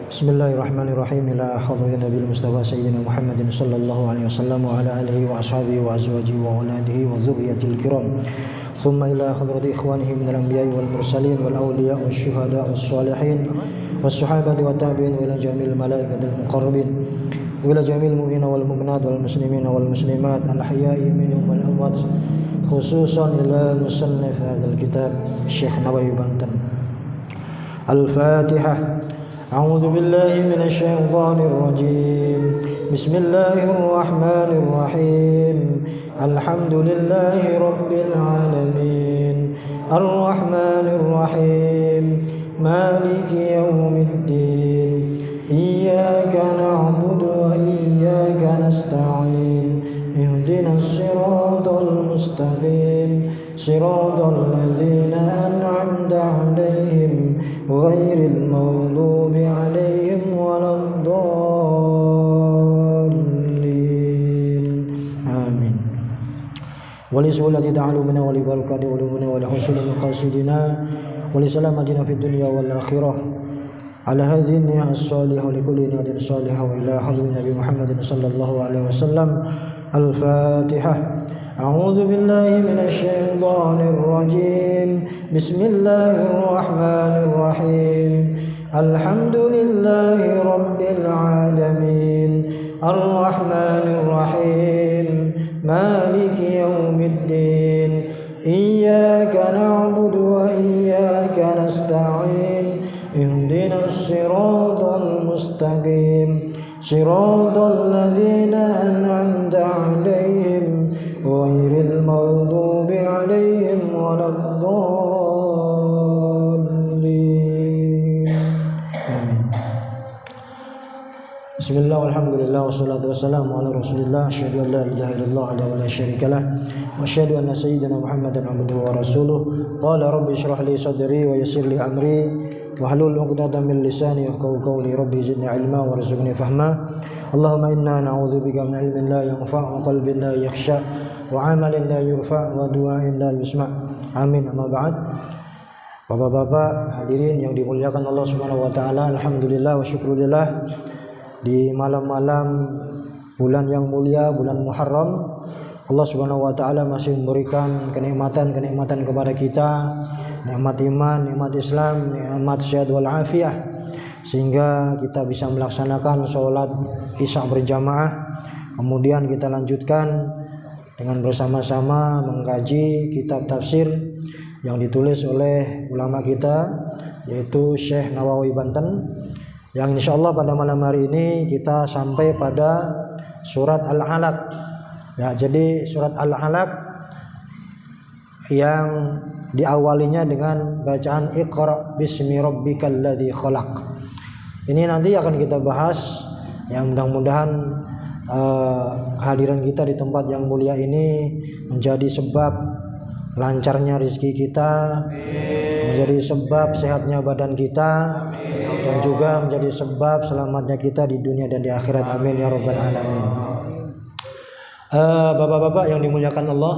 Bismillahirrahmanirrahim. Ila hadratin Nabil Mustafa Sayyidina Muhammadin sallallahu alaihi wasallam wa ala alihi wa ashabihi wa azwajihi wa auladihi wa dzurriyyatil kiram. Thumma ila hadrati ikhwanihi minal anbiya'i wal mursalin wal awliya' wash syuhada' was salihin was sahabati wat tabi'in wa ila jamil malaikatil muqarrabin wa ila jamil mu'minina wal mu'minat wal muslimina wal muslimat al ahya'i minhum wal amwat, khususan ila musannif hadzal kitab Syekh Nawawi Banten. Al-Fatihah. A'udzu billahi minasy syaithanir rajim. Bismillahirrahmanirrahim. Alhamdulillahi rabbil alamin. Arrahmanir rahim. Maliki yaumiddin. Iyyaka na'budu wa iyyaka nasta'in. Ihdinas siratal mustaqim. Siratal ladzina an'amta 'alaihim ghairil maghdubi 'alaihim waladdallin. Amin. Wali sulati ta'alumina wali barakati ulumina wali husuli maqasidina wali salamatina fid dunya wal akhirah. Ala hadhihi niyyah as-salihah li kulli niyatin salihah wa ila hadrin Nabi Muhammadin sallallahu alaihi wasallam. Al-Fatihah. A'udzu billahi minasy syaithanir rajim. Bismillahirrahmanirrahim. Alhamdulillahi rabbil alamin. Arrahmanir rahim. Maliki yaumiddin. Iyyaka na'budu wa iyyaka nasta'in. Ihdinas siratal mustaqim. Siratal ladzina an'amta 'alaihim ghairil maghdubi 'alaihim waladdallin. Amin. Bismillah walhamdulillah wassalatu wassalamu ala Rasulillah. Asyhadu an la ilaha illallah wa la syarikalah wa asyhadu anna sayyidina Muhammadan 'abduhu wa rasuluh. Qala rabbi shrah li sadri wa yassir li amri wahlul 'uqdatam min lisani yafqahu qawli. Rabbi zidni ilma warzuqni fahma. Allahumma inna na'udzubika min ilmin la yanfa' wa qalbin la yakhsha wa 'amalin la yurfa' wa du'ain la yusma'. Amin. Amma ba'd. Bapak-bapak hadirin yang dimuliakan Allah Subhanahu wa taala, alhamdulillah wa syukurillah, di malam-malam bulan yang mulia, bulan Muharram, Allah Subhanahu wa taala masih memberikan kenikmatan-kenikmatan kepada kita, nikmat iman, nikmat Islam, nikmat sehat wal afiyah, sehingga kita bisa melaksanakan sholat Isya berjamaah. Kemudian kita lanjutkan dengan bersama-sama mengkaji kitab tafsir yang ditulis oleh ulama kita, yaitu Syekh Nawawi Banten, yang insyaallah pada malam hari ini kita sampai pada surat Al-Alaq. Ya, jadi surat Al-Alaq yang diawalinya dengan bacaan Iqra bismi rabbikal ladzi khalaq. Ini nanti akan kita bahas, yang mudah-mudahan kehadiran kita di tempat yang mulia ini menjadi sebab lancarnya rezeki kita, menjadi sebab sehatnya badan kita, dan juga menjadi sebab selamatnya kita di dunia dan di akhirat. Amin ya rabbal alamin. Bapak-bapak yang dimuliakan Allah,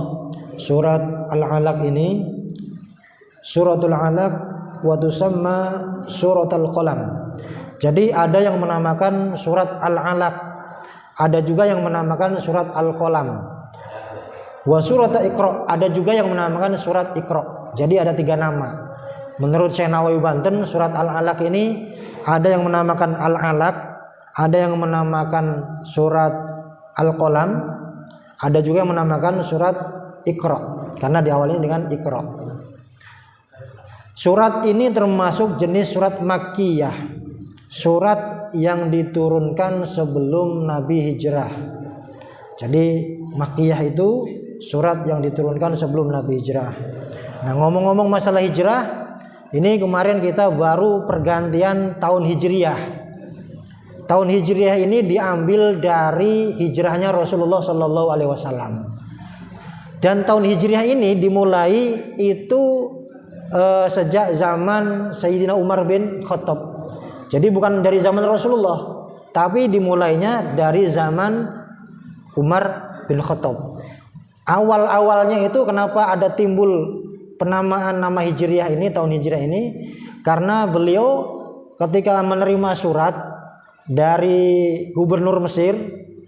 surat Al-Alaq ini suratul Alaq wa tusamma suratul Qalam. Jadi ada yang menamakan surat Al-Alaq, ada juga yang menamakan surat Al-Qalam. Wa surat Iqra, ada juga yang menamakan surat Iqra. Jadi ada 3 nama. Menurut Syekh Nawawi Banten, surat Al-Alaq ini ada yang menamakan Al-Alaq, ada yang menamakan surat Al-Qalam, ada juga yang menamakan surat Iqra karena diawali dengan Iqra. Surat ini termasuk jenis surat Makkiyah, surat yang diturunkan sebelum Nabi hijrah. Jadi Makkiyah itu surat yang diturunkan sebelum Nabi hijrah. Nah, ngomong-ngomong masalah hijrah, ini kemarin kita baru pergantian tahun Hijriyah. Tahun Hijriyah ini diambil dari hijrahnya Rasulullah Sallallahu Alaihi Wasallam. Dan tahun Hijriyah ini dimulai itu sejak zaman Sayyidina Umar bin Khattab. Jadi bukan dari zaman Rasulullah, tapi dimulainya dari zaman Umar bin Khattab. Awal-awalnya itu kenapa ada timbul penamaan nama Hijriyah ini, tahun Hijrah ini, karena beliau ketika menerima surat dari gubernur Mesir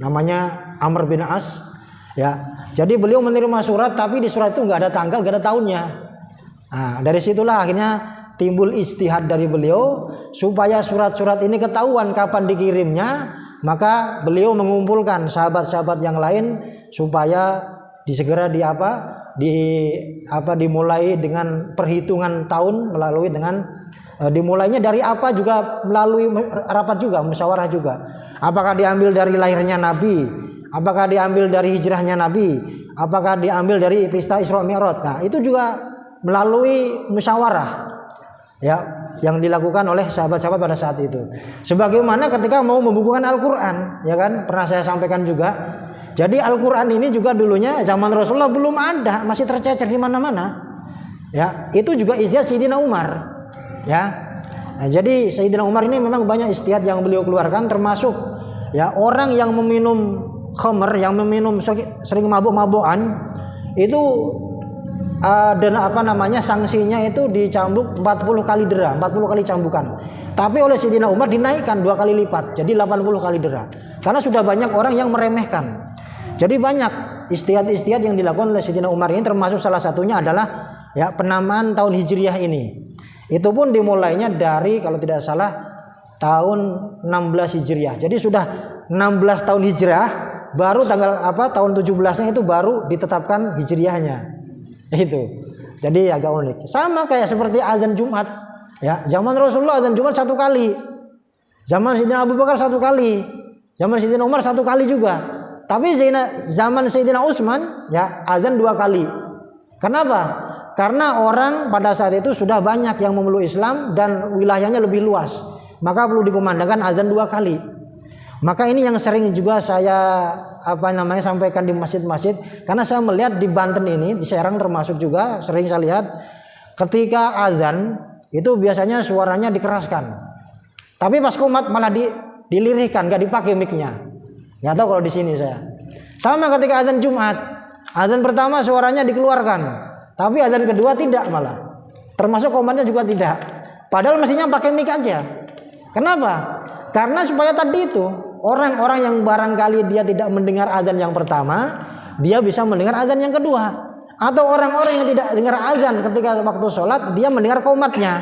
namanya Amr bin As, ya. Jadi beliau menerima surat, tapi di surat itu nggak ada tanggal, nggak ada tahunnya. Nah, dari situlah akhirnya timbul ijtihad dari beliau supaya surat-surat ini ketahuan kapan dikirimnya, maka beliau mengumpulkan sahabat-sahabat yang lain supaya disegera dimulai dengan perhitungan tahun melalui dengan dimulainya dari apa juga melalui rapat juga, musyawarah juga. Apakah diambil dari lahirnya Nabi? Apakah diambil dari hijrahnya Nabi? Apakah diambil dari peristiwa Isra Mi'raj? Nah, itu juga melalui musyawarah ya yang dilakukan oleh sahabat-sahabat pada saat itu. Sebagaimana ketika mau membukukan Al-Qur'an, ya kan? Pernah saya sampaikan juga. Jadi Al-Qur'an ini juga dulunya zaman Rasulullah belum ada, masih tercecer di mana-mana. Ya, itu juga ijtihad Sayyidina Umar. Ya. Nah, jadi Sayyidina Umar ini memang banyak ijtihad yang beliau keluarkan, termasuk ya orang yang meminum khamr, yang meminum sering mabuk-mabukan itu dan sanksinya itu dicambuk 40 kali dera, 40 kali cambukan. Tapi oleh Sayyidina Umar dinaikkan 2 kali lipat, jadi 80 kali dera. Karena sudah banyak orang yang meremehkan. Jadi banyak ijtihad yang dilakukan oleh Sayyidina Umar ini, termasuk salah satunya adalah ya penamaan tahun Hijriah ini. Itu pun dimulainya dari kalau tidak salah tahun 16 Hijriah. Jadi sudah 16 tahun Hijrah, baru tahun 17-nya itu baru ditetapkan Hijriahnya. Itu. Jadi agak unik. Sama kayak seperti azan Jumat. Ya, zaman Rasulullah azan Jumat 1 kali. Zaman Sayyidina Abu Bakar 1 kali. Zaman Sayyidina Umar 1 kali juga. Tapi zaman Sayyidina Utsman ya azan 2 kali. Kenapa? Karena orang pada saat itu sudah banyak yang memeluk Islam dan wilayahnya lebih luas. Maka perlu dikumandangkan azan 2 kali. Maka ini yang sering juga saya sampaikan di masjid-masjid, karena saya melihat di Banten ini, di Serang termasuk juga sering saya lihat ketika azan itu biasanya suaranya dikeraskan. Tapi pas qomat malah dilirihkan, enggak dipakai mic-nya. Enggak tahu kalau di sini saya. Sama ketika azan Jumat, azan pertama suaranya dikeluarkan, tapi azan kedua tidak malah. Termasuk qomatnya juga tidak. Padahal mestinya pakai mic aja. Kenapa? Karena supaya tadi itu orang-orang yang barangkali dia tidak mendengar azan yang pertama, dia bisa mendengar azan yang kedua. Atau orang-orang yang tidak dengar azan ketika waktu sholat, dia mendengar qomatnya.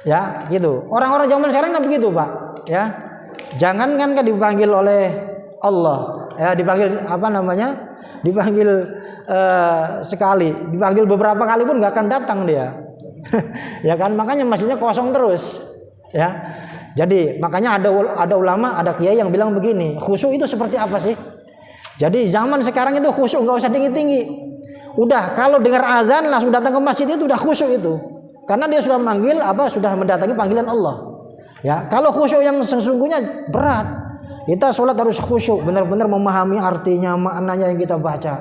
Ya, gitu. Orang-orang zaman sekarang nggak begitu, Pak. Ya, jangankan dipanggil oleh Allah, ya dipanggil dipanggil sekali, dipanggil beberapa kali pun nggak akan datang dia. Ya kan, makanya masjidnya kosong terus. Ya. Jadi makanya ada ulama, ada kiai yang bilang begini, khusyuk itu seperti apa sih? Jadi zaman sekarang itu khusyuk nggak usah tinggi-tinggi. Udah kalau dengar azan langsung datang ke masjid itu udah khusyuk itu. Karena dia sudah sudah mendatangi panggilan Allah. Ya, kalau khusyuk yang sesungguhnya berat. Kita sholat harus khusyuk, benar-benar memahami artinya, maknanya yang kita baca.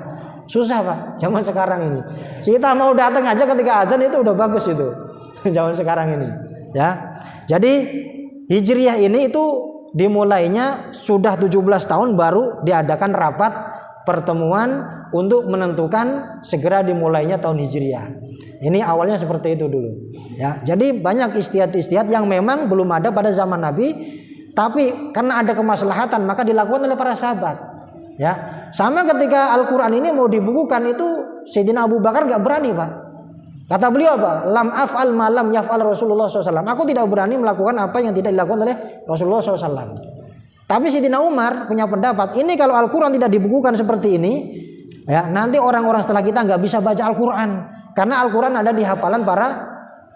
Susah, Pak, zaman sekarang ini. Kita mau datang aja ketika azan itu udah bagus itu. Zaman sekarang ini, ya. Jadi Hijriah ini itu dimulainya sudah 17 tahun baru diadakan rapat pertemuan untuk menentukan segera dimulainya tahun Hijriah. Ini awalnya seperti itu dulu. Ya, jadi banyak ijtihad yang memang belum ada pada zaman Nabi, tapi karena ada kemaslahatan maka dilakukan oleh para sahabat. Ya, sama ketika Al-Quran ini mau dibukukan itu Sayyidina Abu Bakar nggak berani, Pak. Kata beliau apa? Lam af'al ma lam yaf'al Rasulullah SAW. Aku tidak berani melakukan apa yang tidak dilakukan oleh Rasulullah SAW. Tapi Sayyidina Umar punya pendapat, ini kalau Al-Quran tidak dibukukan seperti ini, ya nanti orang-orang setelah kita nggak bisa baca Al-Quran. Karena Al-Quran ada di hafalan para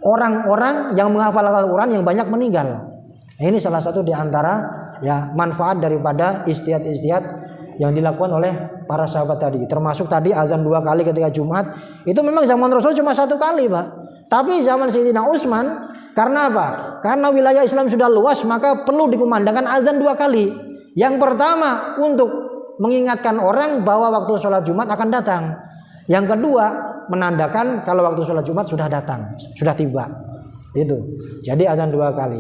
orang-orang yang menghafal Al-Quran yang banyak meninggal. Ini salah satu di antara ya manfaat daripada ijtihad yang dilakukan oleh para sahabat tadi. Termasuk tadi azan 2 kali ketika Jumat. Itu memang zaman Rasul cuma 1 kali, Pak. Tapi zaman Sayyidina Utsman, karena apa? Karena wilayah Islam sudah luas, maka perlu dikumandangkan azan 2 kali. Yang pertama untuk mengingatkan orang bahwa waktu sholat Jumat akan datang. Yang kedua menandakan kalau waktu sholat Jumat sudah datang, sudah tiba. Itu. Jadi azan 2 kali.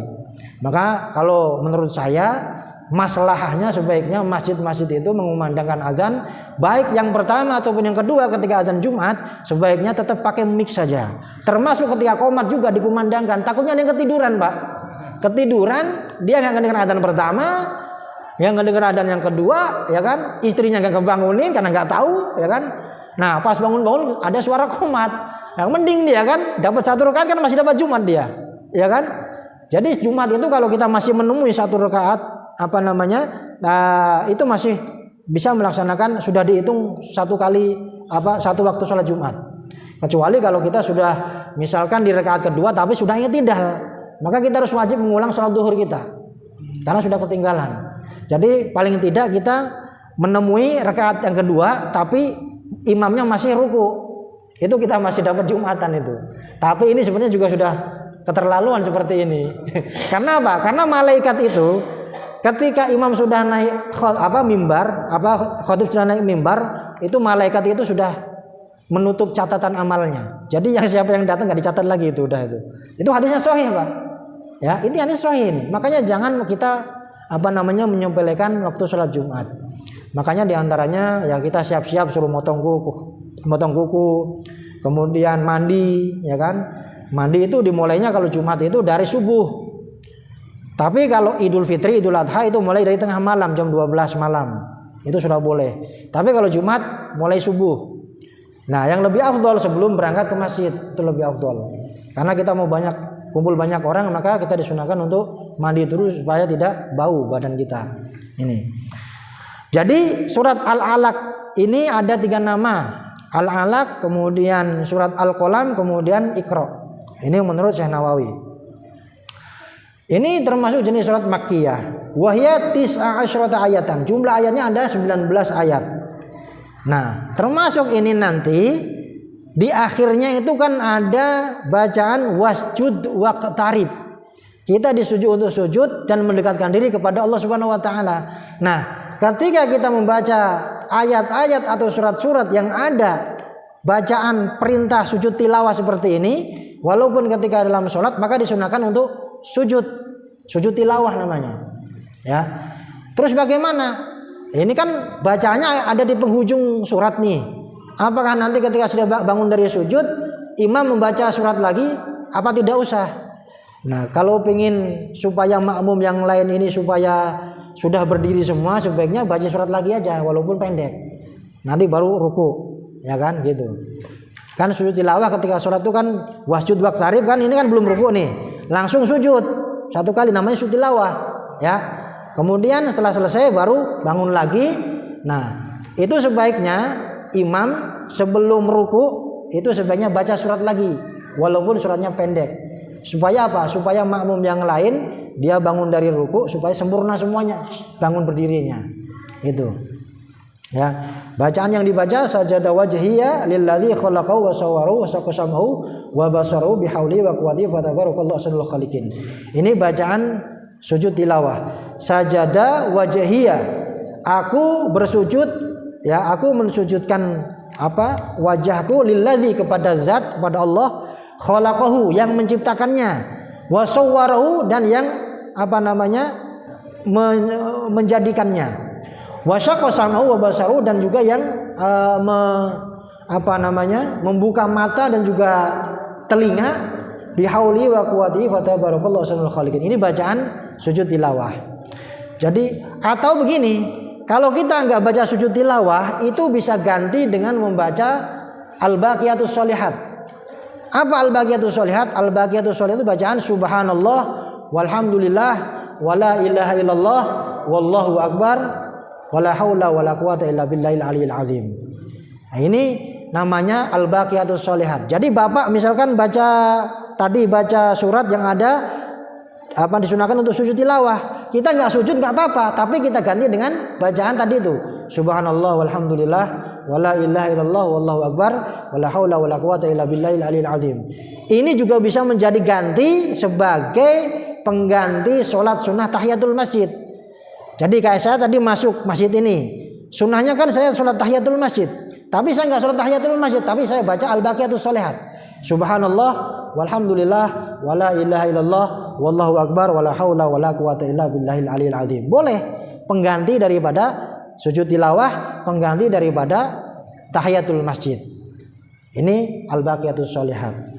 Maka kalau menurut saya masalahnya sebaiknya masjid-masjid itu mengumandangkan azan, baik yang pertama ataupun yang kedua ketika azan Jumat, sebaiknya tetap pakai mic saja. Termasuk ketika qomat juga dikumandangkan. Takutnya ada yang ketiduran, Pak. ketiduran, dia nggak dengar adzan pertama, yang nggak dengar adzan yang kedua, ya kan? Istrinya nggak kebangunin karena nggak tahu, ya kan? Nah, pas bangun-bangun ada suara qomat. Yang mending dia kan dapat 1 rakaat kan masih dapat Jumat dia, ya kan? Jadi Jumat itu kalau kita masih menemui 1 rakaat itu masih bisa melaksanakan, sudah dihitung 1 waktu sholat Jumat. Kecuali kalau kita sudah misalkan di rakaat kedua tapi sudah i'tidal, maka kita harus wajib mengulang sholat duhur kita karena sudah ketinggalan. Jadi paling tidak kita menemui rakaat yang kedua tapi imamnya masih ruku, itu kita masih dapat Jumatan itu. Tapi ini sebenarnya juga sudah keterlaluan seperti ini. Karena apa? Karena malaikat itu ketika imam sudah naik mimbar, khatib sudah naik mimbar, itu malaikat itu sudah menutup catatan amalnya. Jadi yang siapa yang datang nggak dicatat lagi itu udah itu. Itu hadisnya sahih, Pak. Ya, ini hadis sahih ini. Makanya jangan kita menyepelekan waktu sholat Jumat. Makanya diantaranya ya kita siap-siap suruh motong kuku, kemudian mandi, ya kan? Mandi itu dimulainya kalau Jumat itu dari subuh. Tapi kalau Idul Fitri, Idul Adha itu mulai dari tengah malam jam 12 malam. Itu sudah boleh. Tapi kalau Jumat mulai subuh. Nah, yang lebih afdol sebelum berangkat ke masjid itu lebih afdol. Karena kita mau kumpul banyak orang, maka kita disunahkan untuk mandi terus supaya tidak bau badan kita. Ini. Jadi surat Al-Alaq ini ada 3 nama. Al-Alaq, kemudian surat Al-Qalam, kemudian Iqra. Ini menurut Syekh Nawawi. Ini termasuk jenis surat Makkiyah. Wahya 19 ayatan. Jumlah ayatnya ada 19 ayat. Nah, termasuk ini nanti di akhirnya itu kan ada bacaan wasjud waqtarib. Kita disuruh untuk sujud dan mendekatkan diri kepada Allah Subhanahu wa taala. Nah, ketika kita membaca ayat-ayat atau surat-surat yang ada bacaan perintah sujud tilawah seperti ini, walaupun ketika dalam sholat maka disunahkan untuk sujud tilawah namanya. Ya. Terus bagaimana? Ini kan bacaannya ada di penghujung surat nih. Apakah nanti ketika sudah bangun dari sujud, imam membaca surat lagi? Apa tidak usah? Nah, kalau ingin supaya makmum yang lain ini supaya sudah berdiri semua, sebaiknya baca surat lagi aja walaupun pendek. Nanti baru ruku, ya kan gitu. Kan sujud tilawah ketika sholat itu kan wasjud waqtarib kan, ini kan belum ruku nih. Langsung sujud 1 kali namanya sujud tilawah, ya. Kemudian setelah selesai baru bangun lagi. Nah, itu sebaiknya imam sebelum ruku itu sebaiknya baca surat lagi walaupun suratnya pendek. Supaya apa? Supaya makmum yang lain dia bangun dari ruku supaya sempurna semuanya bangun berdirinya. Itu. Ya. Bacaan yang dibaca sajada wajhiya lilladzi khalaqahu wa sawwarahu wa saqasamahu wa basarahu bihauli wa quwwati fa tabarakallahu ahsanul khaliqin. Ini bacaan sujud tilawah. Sajada wajhiya, aku bersujud, ya, aku mensujudkan wajahku lilladzi kepada zat, kepada Allah, khalaqahu yang menciptakannya, wa sawwarahu dan yang menjadikannya, wa syaqasamahu wa basarahu dan juga yang membuka mata dan juga telinga, bihauli wa quwwati fa tabarakallahu ahsanul khaliqin. Ini bacaan sujud tilawah. Jadi atau begini, kalau kita nggak baca sujud tilawah itu bisa ganti dengan membaca al-baqiyatus sholihat. Apa al-baqiyatus sholihat? Al-baqiyatus sholihat itu bacaan subhanallah walhamdulillah wala ilaha illallah wallahu akbar wala haula wala quwata illa billahil aliyil azim. Nah, ini namanya al-baqiyatus sholihat. Jadi Bapak misalkan baca surat yang ada disunahkan untuk sujud tilawah, kita nggak sujud nggak apa-apa, tapi kita ganti dengan bacaan tadi itu subhanallah walhamdulillah wala ilaha illallah wallahu akbar wala haula wala quwata illa billahil aliyil azim. Ini juga bisa menjadi ganti sebagai pengganti sholat sunnah tahiyatul masjid. Jadi kayak saya tadi masuk masjid ini, sunnahnya kan saya sholat tahiyatul masjid, tapi saya nggak sholat tahiyatul masjid, tapi saya baca al-baqiyatus sholihat subhanallah walhamdulillah wala ilaha illallah wallahu akbar wala haula wala quwata illa billahil aliyil azim. Boleh pengganti daripada sujud tilawah, pengganti daripada tahiyatul masjid. Ini al-baqiyatus sholihat.